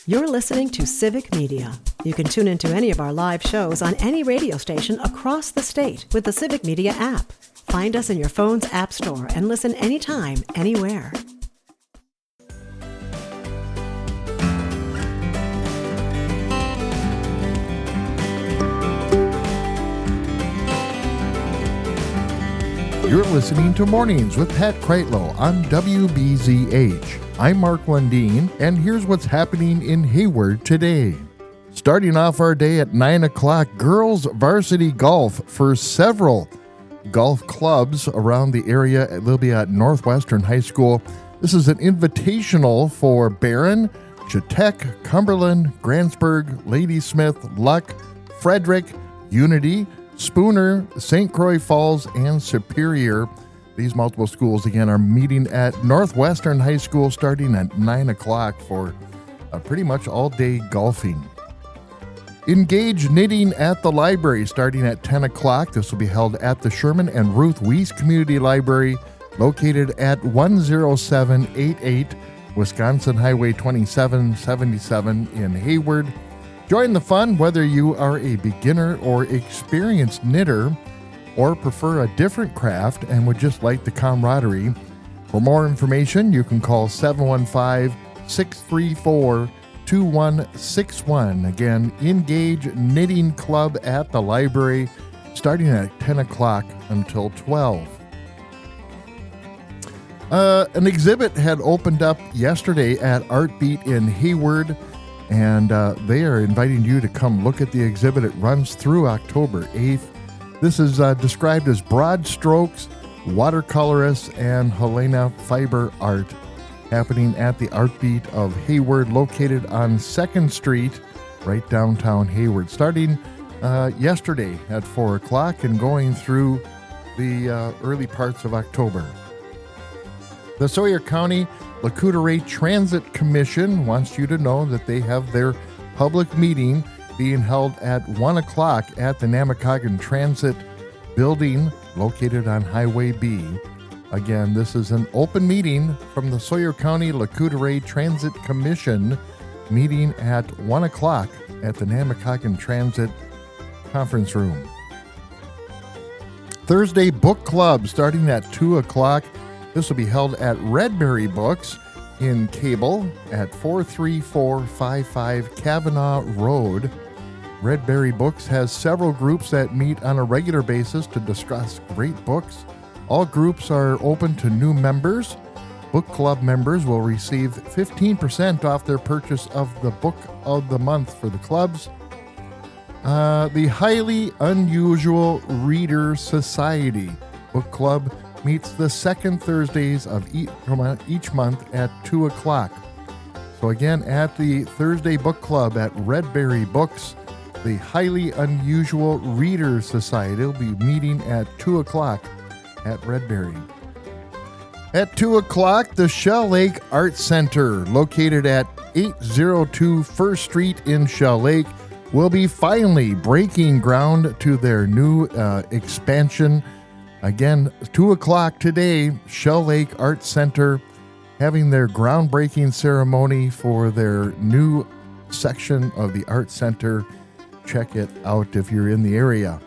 You're listening to Civic Media. You can tune into any of our live shows on any radio station across the state with the Civic Media app. Find us in your phone's app store and listen anytime, anywhere. You're listening to Mornings with Pat Kreitlow on WBZH. I'm Mark Lundeen, and here's what's happening in Hayward today. Starting off our day at 9 o'clock, girls varsity golf for several golf clubs around the area. They'll be at Northwestern High School. This is an invitational for Barron, Chautauqua, Cumberland, Grantsburg, Ladysmith, Luck, Frederick, Unity, Spooner, St. Croix Falls, and Superior. These multiple schools, again, are meeting at Northwestern High School starting at 9 o'clock for pretty much all-day golfing. Engage Knitting at the Library starting at 10 o'clock. This will be held at the Sherman and Ruth Weiss Community Library, located at 10788 Wisconsin Highway 2777 in Hayward. Join the fun whether you are a beginner or experienced knitter or prefer a different craft and would just like the camaraderie. For more information, you can call 715-634-2161. Again, Engage Knitting Club at the library starting at 10 o'clock until 12. An exhibit had opened up yesterday at Artbeat in Hayward, and they are inviting you to come look at the exhibit. It runs through October 8th. This is described as broad strokes, watercolorist, and Helena fiber art, happening at the Artbeat of Hayward, located on 2nd Street, right downtown Hayward, starting yesterday at 4 o'clock and going through the early parts of October. The Sawyer County Lac-Courte Transit Commission wants you to know that they have their public meeting being held at 1 o'clock at the Namakagon Transit Building located on Highway B. Again, this is an open meeting from the Sawyer County Lac-Courte Transit Commission, meeting at 1 o'clock at the Namakagon Transit Conference Room. Thursday Book Club starting at 2 o'clock. This will be held at Redberry Books in Cable at 43455 Kavanaugh Road. Redberry Books has several groups that meet on a regular basis to discuss great books. All groups are open to new members. Book Club members will receive 15% off their purchase of the Book of the Month for the clubs. The Highly Unusual Reader Society Book Club meets the second Thursdays of each month at 2 o'clock. So again, at the Thursday Book Club at Redberry Books, the Highly Unusual Reader Society will be meeting at 2 o'clock at Redberry. At 2 o'clock, the Shell Lake Art Center, located at 802 First Street in Shell Lake, will be finally breaking ground to their new expansion. Again, 2 o'clock today, Shell Lake Art Center having their groundbreaking ceremony for their new section of the Art Center. Check it out if you're in the area.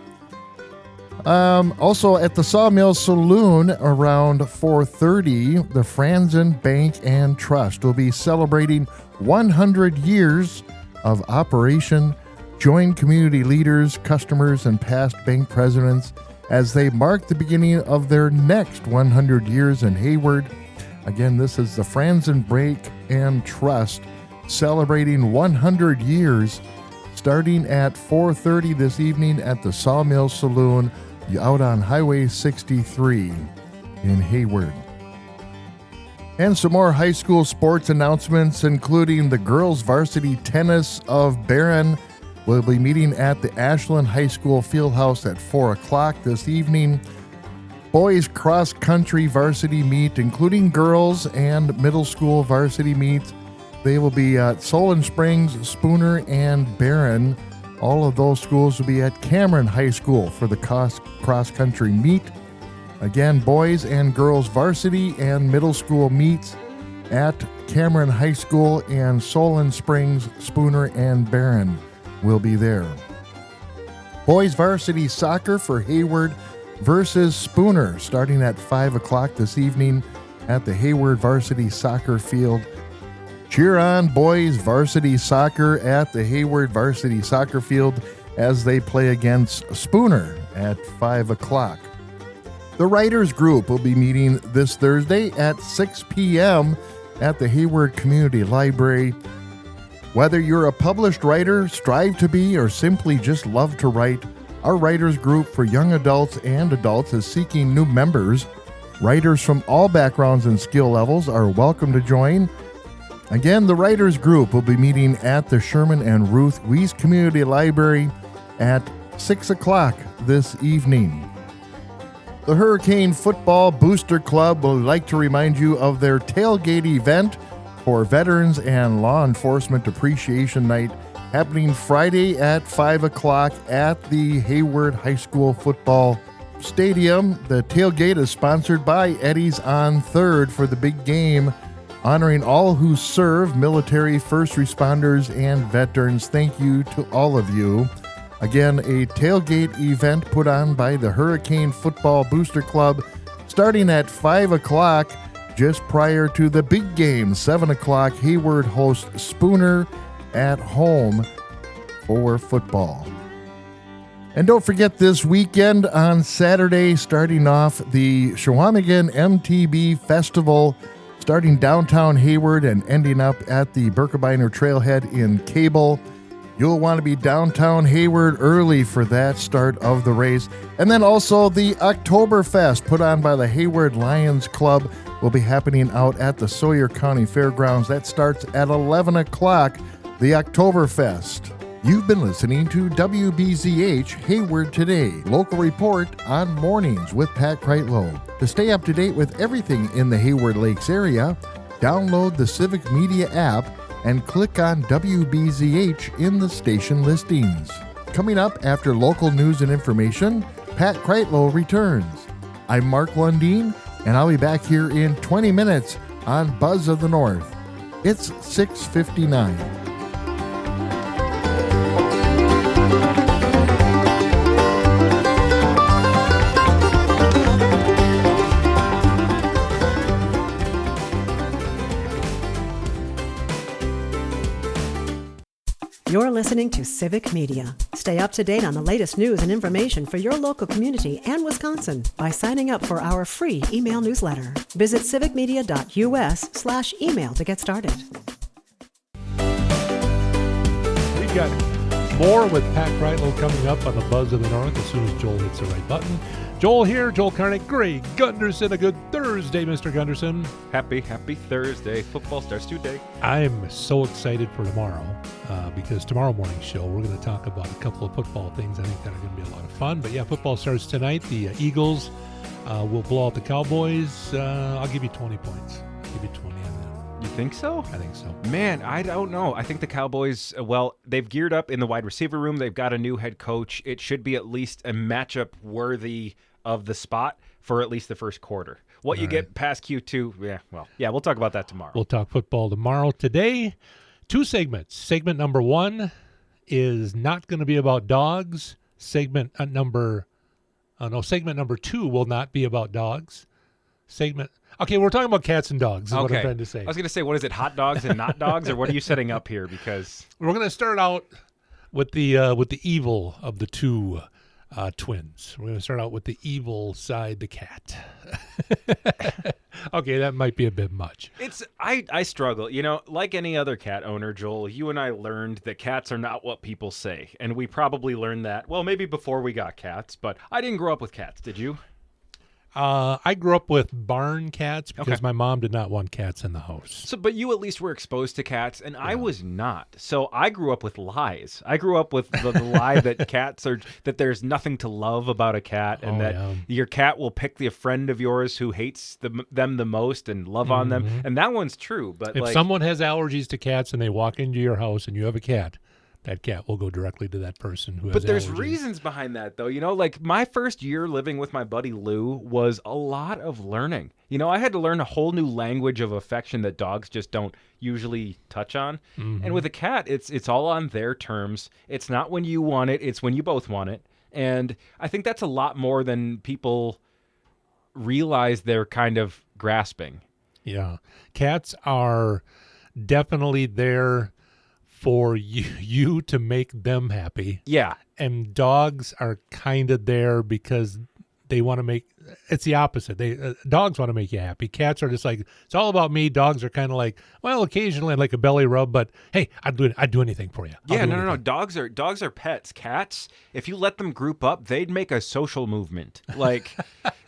Also at the Sawmill Saloon around 4:30, the Franzen Bank and Trust will be celebrating 100 years of operation. Join community leaders, customers, and past bank presidents as they mark the beginning of their next 100 years in Hayward. Again, this is the Franzen Bank and Trust celebrating 100 years starting at 4:30 this evening at the Sawmill Saloon out on Highway 63 in Hayward. And some more high school sports announcements, including the girls varsity tennis of Barron will be meeting at the Ashland High School Fieldhouse at 4 o'clock this evening. Boys cross-country varsity meet, including girls and middle school varsity meets. They will be at Solon Springs, Spooner, and Barron. All of those schools will be at Cameron High School for the cross-country meet. Again, boys and girls varsity and middle school meets at Cameron High School, and Solon Springs, Spooner, and Barron will be there. Boys varsity soccer for Hayward versus Spooner, starting at 5 o'clock this evening at the Hayward varsity soccer field. Cheer on boys varsity soccer at the Hayward varsity soccer field as they play against Spooner at 5 o'clock. The writers group will be meeting this Thursday at 6 p.m. at the Hayward Community Library. Whether you're a published writer, strive to be, or simply just love to write, our writers group for young adults and adults is seeking new members. Writers from all backgrounds and skill levels are welcome to join. Again, the writers group will be meeting at the Sherman and Ruth Weiss Community Library at 6 o'clock this evening. The Hurricane Football Booster Club would like to remind you of their tailgate event for Veterans and Law Enforcement Appreciation Night happening Friday at 5 o'clock at the Hayward High School Football Stadium. The tailgate is sponsored by Eddie's on 3rd for the big game, honoring all who serve, military, first responders, and veterans. Thank you to all of you. Again, a tailgate event put on by the Hurricane Football Booster Club starting at 5 o'clock just prior to the big game. 7 o'clock, Hayward hosts Spooner at home for football. And don't forget this weekend on Saturday, starting off the Shawamigan MTB Festival, starting downtown Hayward and ending up at the Birkebeiner Trailhead in Cable. You'll want to be downtown Hayward early for that start of the race. And then also the Oktoberfest put on by the Hayward Lions Club will be happening out at the Sawyer County Fairgrounds. That starts at 11 o'clock, the Oktoberfest. You've been listening to WBZH Hayward Today, local report on mornings with Pat Kreitlow. To stay up to date with everything in the Hayward Lakes area, download the Civic Media app and click on WBZH in the station listings. Coming up after local news and information, Pat Kreitlow returns. I'm Mark Lundeen, and I'll be back here in 20 minutes on Buzz of the North. It's 6:59. You're listening to Civic Media. Stay up to date on the latest news and information for your local community and Wisconsin by signing up for our free email newsletter. Visit civicmedia.us/email to get started. We've got more with Pat Kreitlow coming up on the Buzz of the North as soon as Joel hits the right button. Joel here, Joel Karnick, Greg Gunderson. A good Thursday, Mr. Gunderson. Happy Thursday. Football starts today. I'm so excited for tomorrow because tomorrow morning's show, we're going to talk about a couple of football things I think that are going to be a lot of fun. But yeah, football starts tonight. The Eagles will blow out the Cowboys. I'll give you 20 points. I'll give you 20 on that. You think so? I think so. Man, I don't know. I think the Cowboys, well, they've geared up in the wide receiver room. They've got a new head coach. It should be at least a matchup worthy of the spot for at least the first quarter. What you get past Q2, we'll talk about that tomorrow. We'll talk football tomorrow. Today, 2 segments. Segment number 1 is not going to be about dogs. Segment number 2 will not be about dogs. Okay, we're talking about cats and dogs is what I'm trying to say. I was going to say, what is it, hot dogs and not dogs, or what are you setting up here? Because we're going to start out with the evil of the two twins. We're going to start out with the evil side, the cat. Okay, that might be a bit much. I struggle. You know, like any other cat owner, Joel, you and I learned that cats are not what people say. And we probably learned that, well, maybe before we got cats, but I didn't grow up with cats. Did you? I grew up with barn cats because my mom did not want cats in the house. So, but you at least were exposed to cats, and I was not. So I grew up with lies. I grew up with the lie that that there's nothing to love about a cat, and your cat will pick a friend of yours who hates them the most and love on them. And that one's true. But if someone has allergies to cats and they walk into your house and you have a cat, that cat will go directly to that person who has But there's allergies. reasons behind that, though. Like my first year living with my buddy Lou was a lot of learning. I had to learn a whole new language of affection that dogs just don't usually touch on. Mm-hmm. And with a cat, it's all on their terms. It's not when you want it, it's when you both want it. And I think that's a lot more than people realize they're kind of grasping. Yeah. Cats are definitely there for you to make them happy. Yeah. And dogs are kind of there because they want to make, it's the opposite. Dogs want to make you happy. Cats are just like, it's all about me. Dogs are kind of like, well, occasionally I'd like a belly rub, but hey, I'd do anything for you. Yeah, no. Dogs are pets. Cats, if you let them group up, they'd make a social movement. Like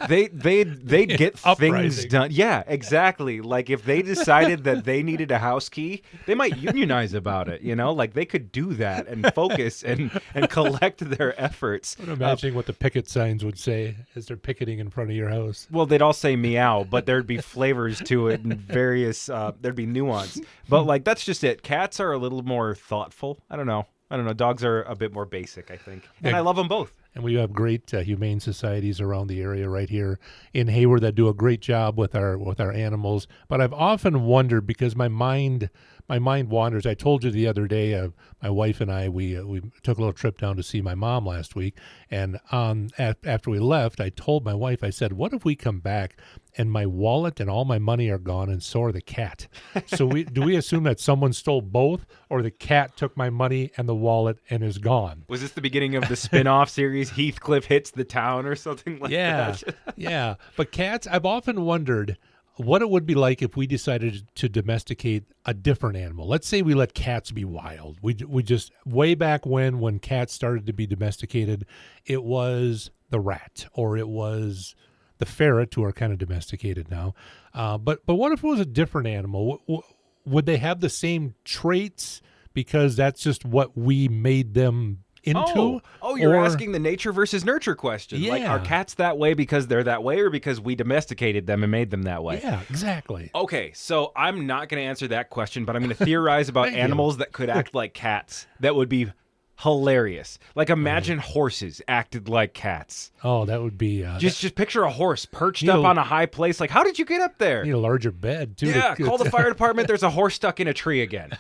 they'd get things done. Yeah, exactly. Like if they decided that they needed a house key, they might unionize about it. Like they could do that and focus and collect their efforts. I'm imagining what the picket signs would say as they're picketing in front of your house. Well, they'd all say meow, but there'd be flavors to it and various, there'd be nuance. But like, that's just it. Cats are a little more thoughtful. I don't know. Dogs are a bit more basic, I think. And I love them both. And we have great humane societies around the area right here in Hayward that do a great job with our animals. But I've often wondered, because my mind wanders. I told you the other day, my wife and I, we took a little trip down to see my mom last week. And after we left, I told my wife, I said, what if we come back and my wallet and all my money are gone and so are the cat? So do we assume that someone stole both, or the cat took my money and the wallet and is gone? Was this the beginning of the spin-off series, Heathcliff Hits the Town or something like that? Yeah. But cats, I've often wondered what it would be like if we decided to domesticate a different animal. Let's say we let cats be wild. We just, way back when cats started to be domesticated, it was the rat, or it was the ferret, who are kind of domesticated now. But what if it was a different animal? Would they have the same traits because that's just what we made them into? Oh, you're asking the nature versus nurture question. Yeah. Like, are cats that way because they're that way, or because we domesticated them and made them that way? Yeah, exactly. Okay, so I'm not going to answer that question, but I'm going to theorize about animals that could act like cats. That would be hilarious. Like, imagine horses acted like cats. Oh, that would be... just picture a horse perched up on a high place. Like, how did you get up there? You need a larger bed, too. Yeah, call the fire department. There's a horse stuck in a tree again.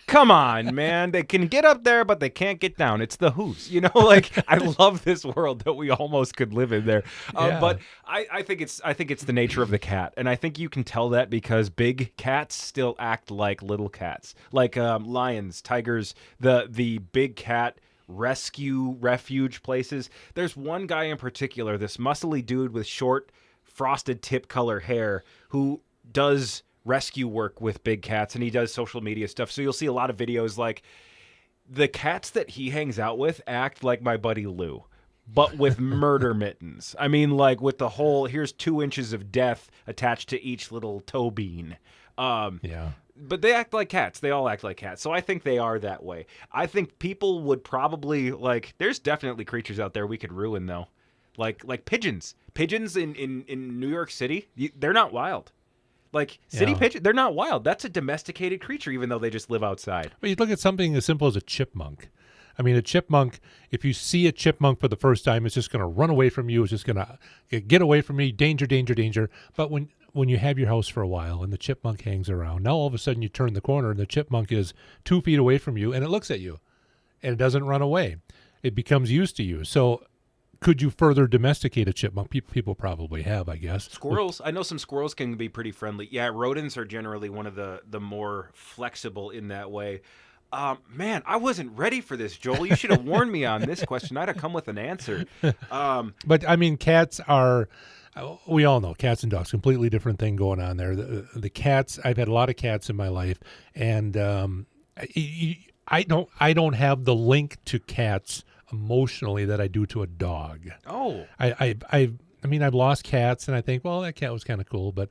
Come on, man. They can get up there, but they can't get down. It's the Who's. Like, I love this world that we almost could live in there. But I think it's the nature of the cat. And I think you can tell that because big cats still act like little cats. Like lions, tigers, the big cat rescue refuge places. There's one guy in particular, this muscly dude with short frosted tip color hair, who does rescue work with big cats, and he does social media stuff. So you'll see a lot of videos. Like, the cats that he hangs out with act like my buddy Lou, but with murder mittens. I mean, like, with the whole, here's 2 inches of death attached to each little toe bean. But they act like cats. They all act like cats. So I think they are that way. I think people would probably, like, there's definitely creatures out there we could ruin, though. Like pigeons. Pigeons in New York City, they're not wild. Like, city pigeons, they're not wild. That's a domesticated creature, even though they just live outside. But you look at something as simple as a chipmunk. I mean, a chipmunk, if you see a chipmunk for the first time, it's just going to run away from you. It's just going to get away from me. Danger, danger, danger. But when you have your house for a while and the chipmunk hangs around, now all of a sudden you turn the corner and the chipmunk is 2 feet away from you and it looks at you and it doesn't run away. It becomes used to you. So could you further domesticate a chipmunk? People probably have, I guess. Squirrels. I know some squirrels can be pretty friendly. Yeah, rodents are generally one of the more flexible in that way. Man, I wasn't ready for this, Joel. You should have warned me on this question. I'd have come with an answer. But, I mean, cats are... we all know cats and dogs, completely different thing going on there. The cats, I've had a lot of cats in my life, and I don't have the link to cats emotionally that I do to a dog. Oh. I mean, I've lost cats, and I think, well, that cat was kind of cool, but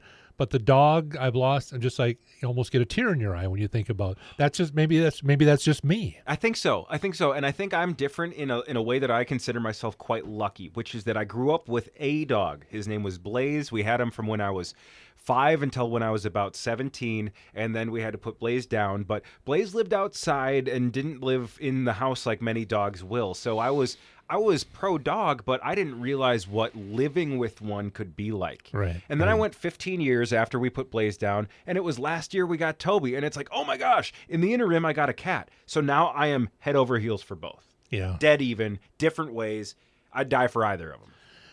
the dog I've lost, I'm just like, you almost get a tear in your eye when you think about that's just maybe that's just me. I think so, and I think I'm different in a way that I consider myself quite lucky, which is that I grew up with a dog. His name was Blaze. We had him from when I was 5 until when I was about 17, and then we had to put Blaze down. But Blaze lived outside and didn't live in the house like many dogs will. So I was pro dog, but I didn't realize what living with one could be like. Right. And then I went 15 years after we put Blaze down, and it was last year we got Toby, and it's like, oh my gosh, in the interim I got a cat. So now I am head over heels for both. Yeah. Dead even, different ways. I'd die for either of them.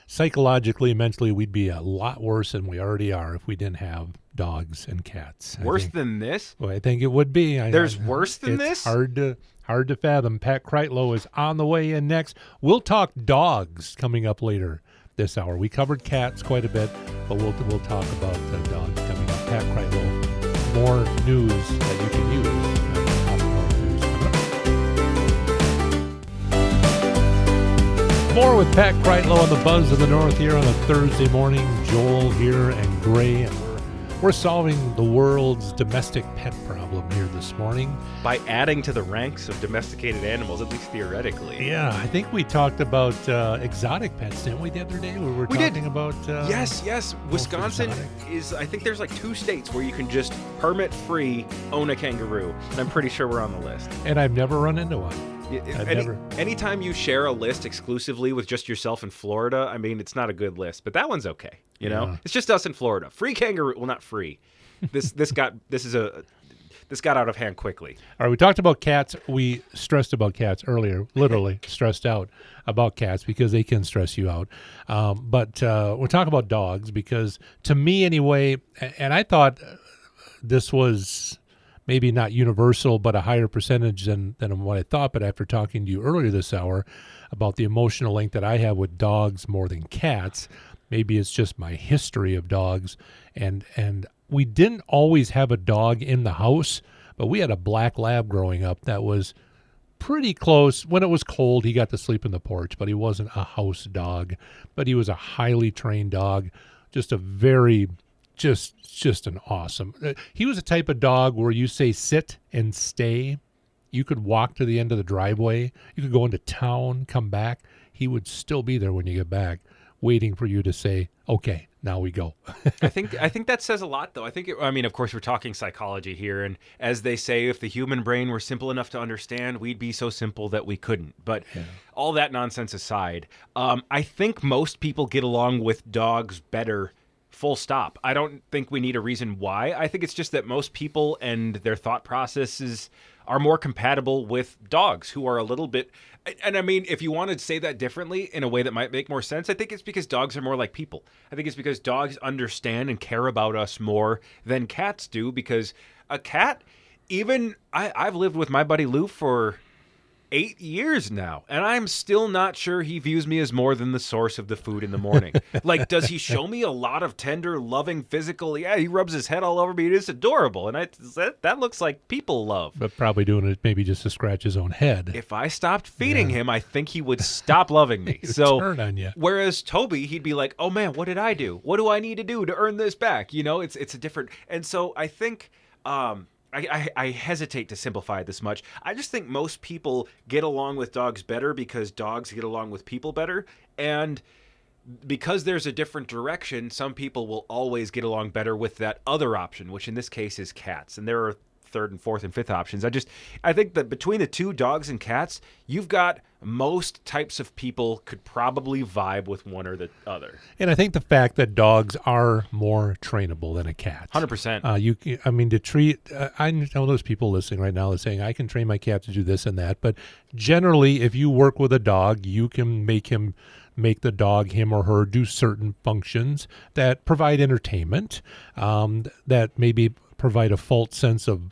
Psychologically, mentally, we'd be a lot worse than we already are if we didn't have dogs and cats. Worse than this? Well, I think it would be. There's worse than it's this? Hard to fathom. Pat Kreitlow is on the way in next. We'll talk dogs coming up later this hour. We covered cats quite a bit, but we'll talk about dogs coming up. Pat Kreitlow, more news that you can use. More with Pat Kreitlow on the Buzz of the North here on a Thursday morning. Joel here and Gray, and we're solving the world's domestic pet problem here this morning. By adding to the ranks of domesticated animals, at least theoretically. Yeah, I think we talked about exotic pets, didn't we, the other day? We talking about... Yes. Wisconsin is, I think there's like 2 states where you can just permit-free own a kangaroo. And I'm pretty sure we're on the list. And I've never run into one. Anytime you share a list exclusively with just yourself in Florida, I mean, it's not a good list, but that one's okay. You know, it's just us in Florida. Free kangaroo, well, not free. This got out of hand quickly. All right, we talked about cats. We stressed about cats earlier. Literally stressed out about cats because they can stress you out. But we'll talk about dogs because, to me anyway, and I thought this was maybe not universal, but a higher percentage than what I thought. But after talking to you earlier this hour about the emotional link that I have with dogs more than cats, maybe it's just my history of dogs. And we didn't always have a dog in the house, but we had a black lab growing up that was pretty close. When it was cold, he got to sleep in the porch, but he wasn't a house dog. But he was a highly trained dog, just a very... Just an awesome. He was a type of dog where you say sit and stay. You could walk to the end of the driveway. You could go into town, come back. He would still be there when you get back, waiting for you to say, okay, now we go. I think that says a lot, though. I mean, of course, we're talking psychology here. And as they say, if the human brain were simple enough to understand, we'd be so simple that we couldn't. But all that nonsense aside, I think most people get along with dogs better. Full stop. I don't think we need a reason why. I think it's just that most people and their thought processes are more compatible with dogs who are a little bit... And I mean, if you want to say that differently in a way that might make more sense, I think it's because dogs are more like people. I think it's because dogs understand and care about us more than cats do, because a cat, even... I've lived with my buddy Lou for 8 years now, and I'm still not sure he views me as more than the source of the food in the morning. Like, does he show me a lot of tender, loving, physical? Yeah, he rubs his head all over me. It is adorable, and that looks like people love. But probably doing it maybe just to scratch his own head. If I stopped feeding him, I think he would stop loving me. So turn on you. Whereas Toby, he'd be like, "Oh man, what did I do? What do I need to do to earn this back?" You know, it's a different. And so I think. I hesitate to simplify it this much. I just think most people get along with dogs better because dogs get along with people better. And because there's a different direction, some people will always get along better with that other option, which in this case is cats. And there are 3rd and 4th and 5th options. I think that between the 2, dogs and cats, you've got most types of people could probably vibe with one or the other. And I think the fact that dogs are more trainable than a cat. 100%. To treat, I know those people listening right now that saying, I can train my cat to do this and that. But generally, if you work with a dog, you can make the dog, him or her, do certain functions that provide entertainment, that maybe provide a false sense of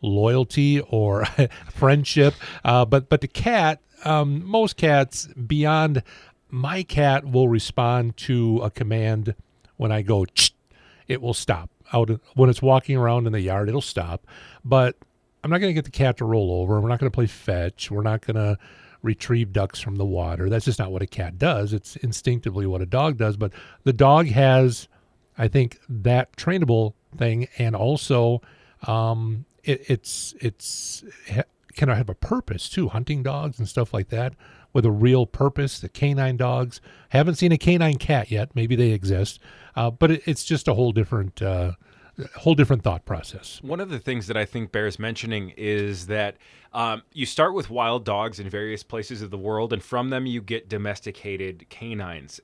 loyalty or friendship. But the cat, most cats, beyond my cat, will respond to a command when I go, it will stop. When it's walking around in the yard, it'll stop. But I'm not going to get the cat to roll over. We're not going to play fetch. We're not going to retrieve ducks from the water. That's just not what a cat does. It's instinctively what a dog does. But the dog has, I think, that trainable thing, and also it's can have a purpose too. Hunting dogs and stuff like that with a real purpose. The canine dogs. Haven't seen a canine cat yet. Maybe they exist, but it's just a whole different thought process. One of the things that I think bears mentioning is that you start with wild dogs in various places of the world, and from them you get domesticated canines.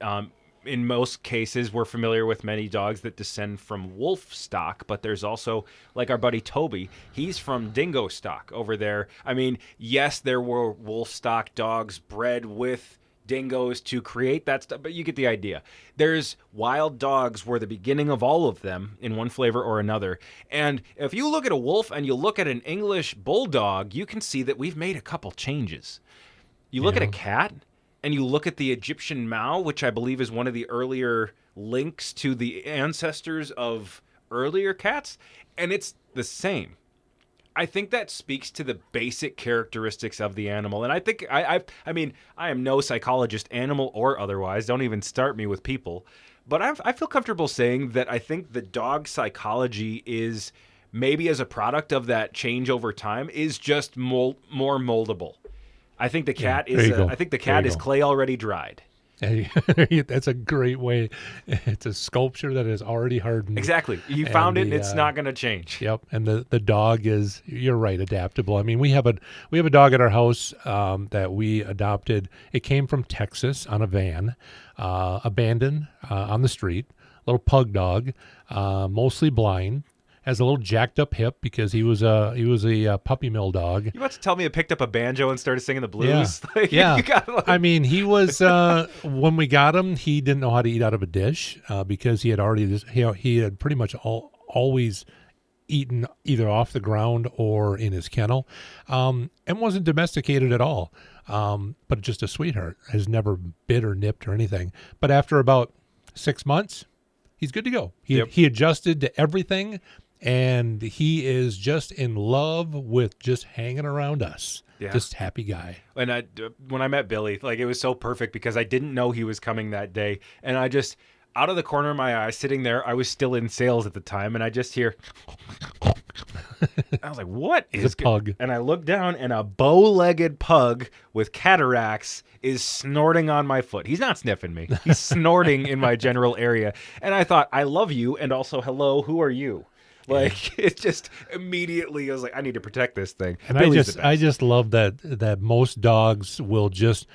In most cases, we're familiar with many dogs that descend from wolf stock, but there's also, like our buddy Toby, he's from dingo stock over there. I mean, yes, there were wolf stock dogs bred with dingoes to create that stuff, but you get the idea. There's wild dogs were the beginning of all of them in one flavor or another. And if you look at a wolf and you look at an English bulldog, you can see that we've made a couple changes. You look at a cat, and you look at the Egyptian Mao, which I believe is one of the earlier links to the ancestors of earlier cats, and it's the same. I think that speaks to the basic characteristics of the animal. And I think, I mean, I am no psychologist, animal or otherwise. Don't even start me with people. But I feel comfortable saying that I think the dog psychology is, maybe as a product of that change over time, is just more moldable. I think the cat is clay already dried. That's a great way. It's a sculpture that is already hardened. Exactly. You found it, and it's not going to change. Yep. And the dog is, you're right, adaptable. I mean, we have a dog at our house that we adopted. It came from Texas on a van, abandoned on the street. Little pug dog, mostly blind. Has a little jacked up hip because he was a puppy mill dog. You about to tell me it picked up a banjo and started singing the blues? Yeah. I mean, he was when we got him, he didn't know how to eat out of a dish because he had already he had pretty much always eaten either off the ground or in his kennel, and wasn't domesticated at all. But just a sweetheart. Has never bit or nipped or anything. But after about 6 months, he's good to go. He adjusted to everything. And he is just in love with just hanging around us. Yeah. Just happy guy. And when I met Billy, like, it was so perfect because I didn't know he was coming that day. And I just, out of the corner of my eye, sitting there, I was still in sales at the time, and I just hear, I was like, what is a pug? And I look down, and a bow-legged pug with cataracts is snorting on my foot. He's not sniffing me. He's snorting in my general area. And I thought, I love you, and also, hello, who are you? Like, it just immediately, I was like, I need to protect this thing. And I just love that most dogs will just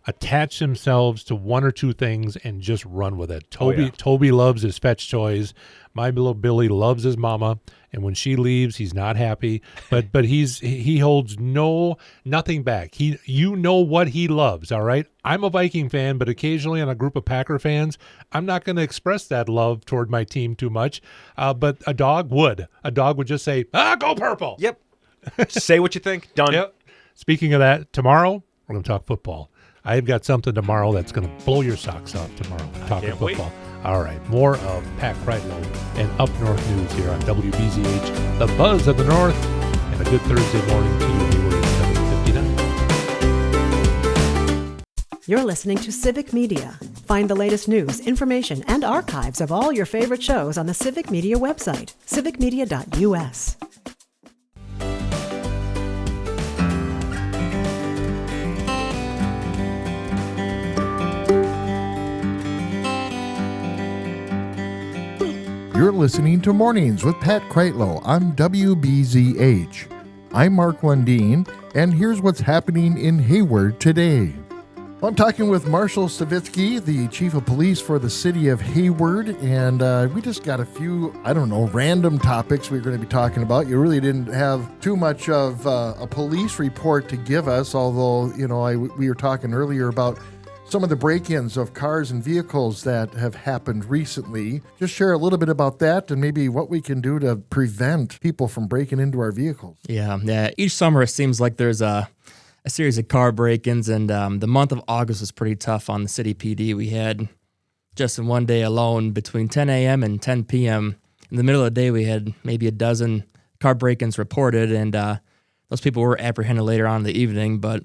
attach themselves to one or two things and just run with it. Toby loves his fetch toys. My little Billy loves his mama, and when she leaves, he's not happy. But he holds nothing back. You know what he loves. All right. I'm a Viking fan, but occasionally on a group of Packer fans, I'm not going to express that love toward my team too much. But a dog would. A dog would just say, "Go purple." Yep. Say what you think. Done. Yep. Speaking of that, tomorrow we're going to talk football. I've got something tomorrow that's going to blow your socks off tomorrow. Talking football. Wait. All right. More of Pat Kreitlow and Up North News here on WBZH, the buzz of the North. And a good Thursday morning to you, Hayward, at 7:59. You're listening to Civic Media. Find the latest news, information, and archives of all your favorite shows on the Civic Media website, civicmedia.us. You're listening to Mornings with Pat Kreitlow on WBZH. I'm Mark Lundeen, and here's what's happening in Hayward today. I'm talking with Marshall Savitsky, the chief of police for the city of Hayward, and we just got a few, random topics we're going to be talking about. You really didn't have too much of a police report to give us, although, we were talking earlier about some of the break-ins of cars and vehicles that have happened recently. Just share a little bit about that and maybe what we can do to prevent people from breaking into our vehicles. Yeah. Each summer it seems like there's a series of car break-ins, and the month of August was pretty tough on the city PD. We had, just in one day alone, between 10 a.m. and 10 p.m., in the middle of the day, we had maybe a dozen car break-ins reported, and those people were apprehended later on in the evening. But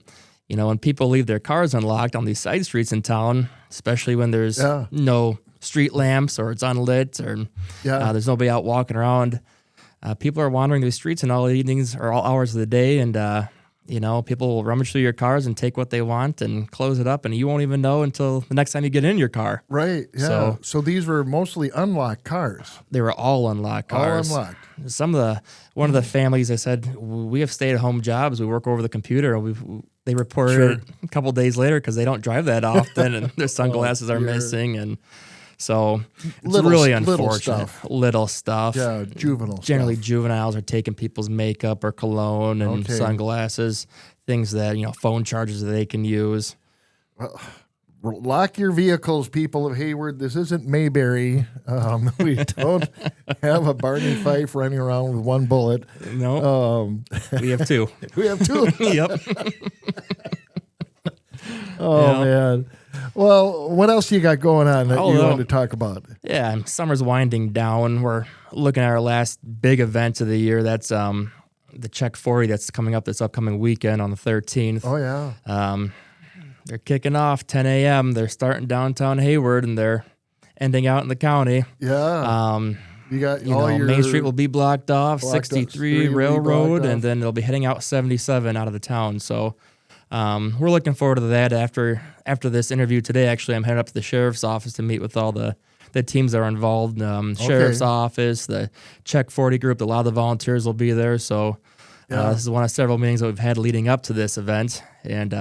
when people leave their cars unlocked on these side streets in town, especially when there's no street lamps or it's unlit or there's nobody out walking around, people are wandering the streets in all evenings or all hours of the day, and people will rummage through your cars and take what they want and close it up, and you won't even know until the next time you get in your car. Right. Yeah. So these were mostly unlocked cars. They were all unlocked cars. All unlocked. One of the families, they said, we have stay-at-home jobs. We work over the computer. And they reported a couple days later because they don't drive that often, and their sunglasses are missing, and so it's really unfortunate. Little stuff. Yeah, juvenile Generally, stuff. juveniles are taking people's makeup or cologne and sunglasses, things that, phone chargers that they can use. Lock your vehicles, people of Hayward. This isn't Mayberry. We don't have a Barney Fife running around with one bullet. No, we have two. We have two? Yep. Man. Well, what else you got going on that you wanted to talk about? Yeah, summer's winding down. We're looking at our last big event of the year. That's the Czech 40 that's coming up this upcoming weekend on the 13th. Oh, yeah. They're kicking off 10 a.m. They're starting downtown Hayward, and they're ending out in the county. Yeah. You got Main Street will be blocked off, 63 Railroad, and then they'll be heading out 77 out of the town. So we're looking forward to that. After this interview today, actually, I'm heading up to the sheriff's office to meet with all the teams that are involved. Sheriff's office, the Czech 40 group, a lot of the volunteers will be there. So this is one of several meetings that we've had leading up to this event. And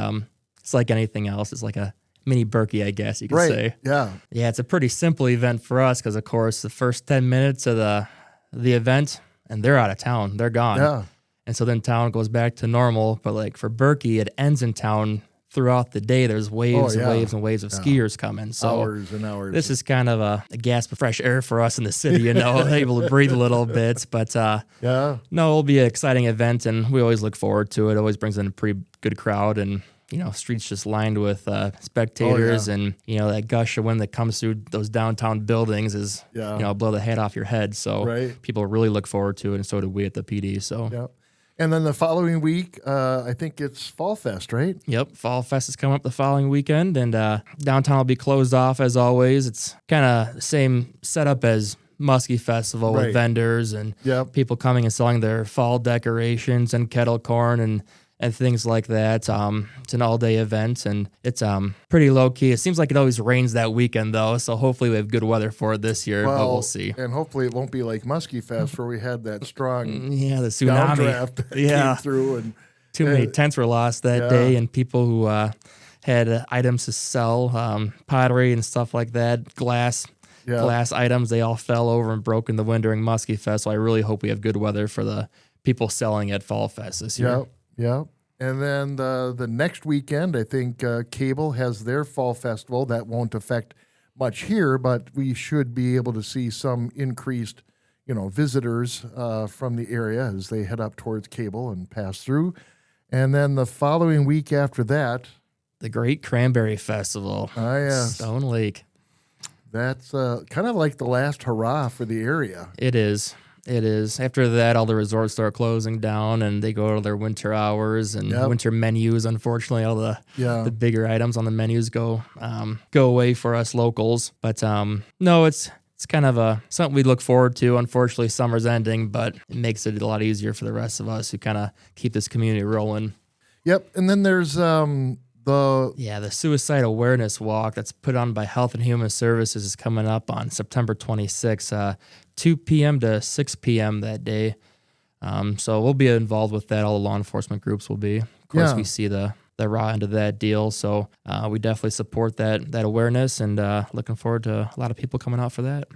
it's like anything else. It's like a mini Berkey, I guess you could say. Yeah. Yeah, it's a pretty simple event for us because, of course, the first 10 minutes of the event, and they're out of town. They're gone. Yeah. And so then town goes back to normal. But like for Berkey, it ends in town throughout the day. There's waves and waves and waves of skiers coming. So hours and hours. This is kind of a gasp of fresh air for us in the city, able to breathe a little bit. But no, it'll be an exciting event, and we always look forward to it. It always brings in a pretty good crowd, and streets just lined with spectators, and that gush of wind that comes through those downtown buildings is blow the hat off your head. So people really look forward to it, and so do we at the PD. So and then the following week, I think it's Fall Fest, right? Yep, Fall Fest is coming up the following weekend, and downtown will be closed off as always. It's kind of the same setup as Muskie Festival with vendors and people coming and selling their fall decorations and kettle corn and things like that. It's an all-day event, and it's pretty low-key. It seems like it always rains that weekend, though, so hopefully we have good weather for it this year, but we'll see. And hopefully it won't be like Muskie Fest, where we had that strong the tsunami downdraft that came through. And too many tents were lost that day, and people who had items to sell, pottery and stuff like that, glass items, they all fell over and broke in the wind during Muskie Fest, so I really hope we have good weather for the people selling at Fall Fest this year. Yeah. And then the next weekend, I think Cable has their fall festival. That won't affect much here, but we should be able to see some increased, visitors from the area as they head up towards Cable and pass through. And then the following week after that, the Great Cranberry Festival. Oh, yes. Stone Lake. That's kind of like the last hurrah for the area. It is. It is. After that, all the resorts start closing down, and they go to their winter hours and winter menus. Unfortunately, all the bigger items on the menus go away for us locals. But no, it's kind of something we look forward to. Unfortunately, summer's ending, but it makes it a lot easier for the rest of us who kind of keep this community rolling. Yep. And then there's the Suicide Awareness Walk that's put on by Health and Human Services is coming up on September 26th. 2 p.m. to 6 p.m. that day. So we'll be involved with that. All the law enforcement groups will be. Of course, we see the raw end of that deal. So we definitely support that awareness, and looking forward to a lot of people coming out for that.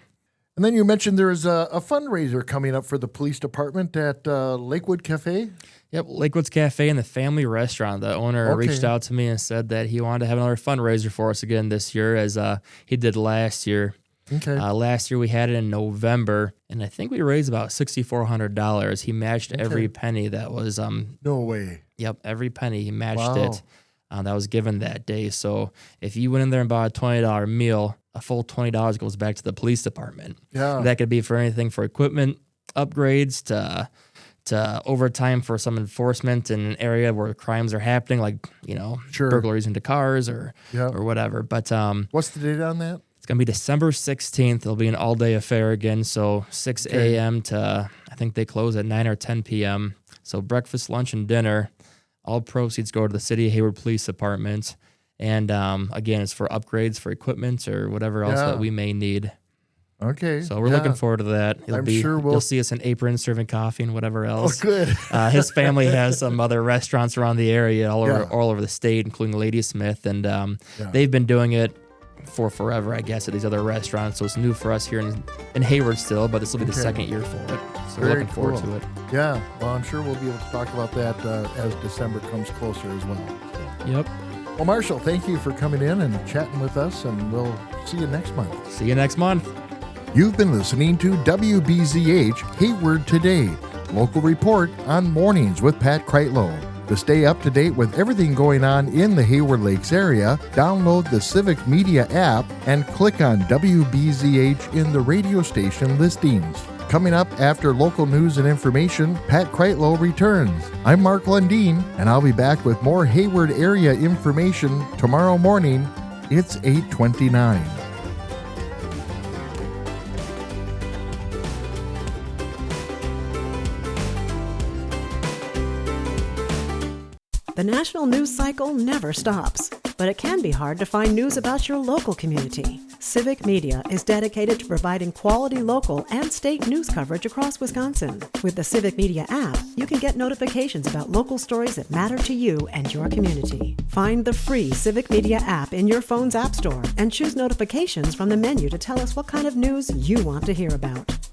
And then you mentioned there's a fundraiser coming up for the police department at Lakewood Cafe. Yep, Lakewood's Cafe and the Family Restaurant. The owner reached out to me and said that he wanted to have another fundraiser for us again this year, as he did last year. Okay. Last year we had it in November, and I think we raised about $6,400. He matched every penny that was. No way. Yep, every penny he matched it. That was given that day. So if you went in there and bought a $20 meal, a full $20 goes back to the police department. Yeah. That could be for anything for equipment upgrades to overtime for some enforcement in an area where crimes are happening, like burglaries into cars or whatever. But what's the date on that? It's going to be December 16th. It'll be an all-day affair again, so 6 a.m. to, I think they close at 9 or 10 p.m. So breakfast, lunch, and dinner. All proceeds go to the City of Hayward Police Department. And again, it's for upgrades for equipment or whatever else that we may need. Okay. So we're looking forward to that. You'll see us in aprons serving coffee and whatever else. Oh, good. His family has some other restaurants around the area, all over the state, including Ladysmith, and they've been doing it for forever, I guess, at these other restaurants. So it's new for us here in Hayward still, but this will be the second year for it. So we're looking forward to it. Yeah. Well, I'm sure we'll be able to talk about that as December comes closer as well. Yep. Well, Marshall, thank you for coming in and chatting with us, and we'll see you next month. See you next month. You've been listening to WBZH Hayward Today, local report on mornings with Pat Kreitlow. To stay up to date with everything going on in the Hayward Lakes area, download the Civic Media app and click on WBZH in the radio station listings. Coming up after local news and information, Pat Kreitlow returns. I'm Mark Lundeen, and I'll be back with more Hayward area information tomorrow morning. It's 8:29. The national news cycle never stops, but it can be hard to find news about your local community. Civic Media is dedicated to providing quality local and state news coverage across Wisconsin. With the Civic Media app, you can get notifications about local stories that matter to you and your community. Find the free Civic Media app in your phone's app store and choose notifications from the menu to tell us what kind of news you want to hear about.